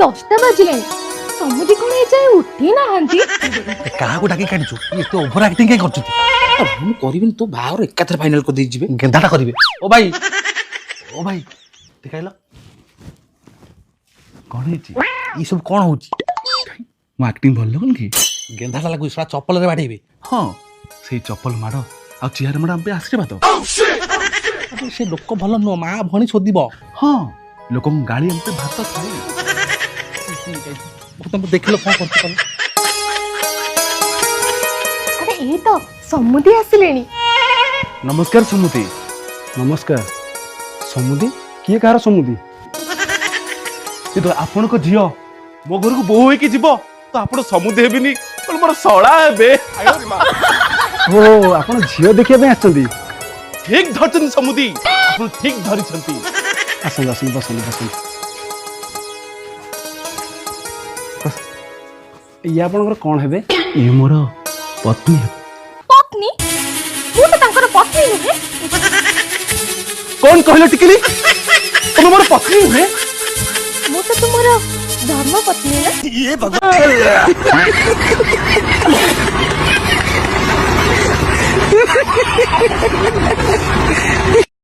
10ଟା ବାଜିଲାଣି ସମୁଦି କଣ ଏ ଯାଏ ଉଠି ନାହାନ୍ତି। କାହାକୁ ଡାକି କାଢିଛୁ ଏତେ ଓଭର ଆକ୍ଟିଂ କାଇଁ କରୁଛନ୍ତି? ମୁଁ କରିବିନି ତୋ ବାହାଘର ଏକାଥରେ ଫାଇନାଲ କରିଦେଇ ଯିବେ। ଗେନ୍ଧାଟା କରିବେ। ଓ ଭାଇ ଟିକେ ଆଇଲ। କଣ ହେଇଛି? ଏଇ ସବୁ କଣ ହଉଛି? ମୁଁ ଆକ୍ଟିଂ ଭଲ ଲାଗୁନି କି? ଗେନ୍ଧାଟା ଲାଗୁଛି ଶଳା ଚପଲରେ ବାଡେଇବେ। ହଁ ସେଇ ଚପଲ ମାଡ଼ ଆଉ ଚିଆର ମାଡ଼ ଆମ ପାଇଁ ଆଶୀର୍ବାଦ। ସେ ଲୋକ ଭଲ ନୁହଁ, ମା ଭଣୀ ଶୋଧିବ। ହଁ ଲୋକଙ୍କୁ ଗାଳି ଆମ ପାଇଁ ଭାତ ଖାଇ। ତମେ ଦେଖିଲ କଣ କରୁଛ ତମେ? ଆରେ ଏଇ ତ ସମୁଦି ଆସିଲେଣି। ନମସ୍କାର ସମୁଦି। ନମସ୍କାର। ସମୁଦି? କିଏ କାହାର ସମୁଦି? କିନ୍ତୁ ଆପଣଙ୍କ ଝିଅ ମୋ ଘରକୁ ବୋହୂ ହେଇକି ଯିବ ତ ଆପଣ ସମୁଦି ହେବେନି ମୋର ଶଳା ହେବେ। ଓ ଆପଣ ଝିଅ ଦେଖିବା ପାଇଁ ଆସିଛନ୍ତି? ଠିକ ଧରିଛନ୍ତି ସମୁଦି, ଆପଣ ଠିକ ଧରିଛନ୍ତି। ଆସନ୍ତୁ ଆସନ୍ତୁ ବସନ୍ତୁ ବସନ୍ତୁ। ଇଏ ଆପଣଙ୍କର କଣ ହେବେ? ଇଏ ମୋର ପତ୍ନୀ। ପତ୍ନୀ? ମୁଁ ତ ତାଙ୍କର ପତ୍ନୀ ନୁହେଁ। କଣ କହିଲ ଟିକିଲି? ତମେ ମୋର ପତ୍ନୀ ନୁହେଁ? ମୁଁ ତ ତୁମର ଧର୍ମ ପତ୍ନୀ ନା।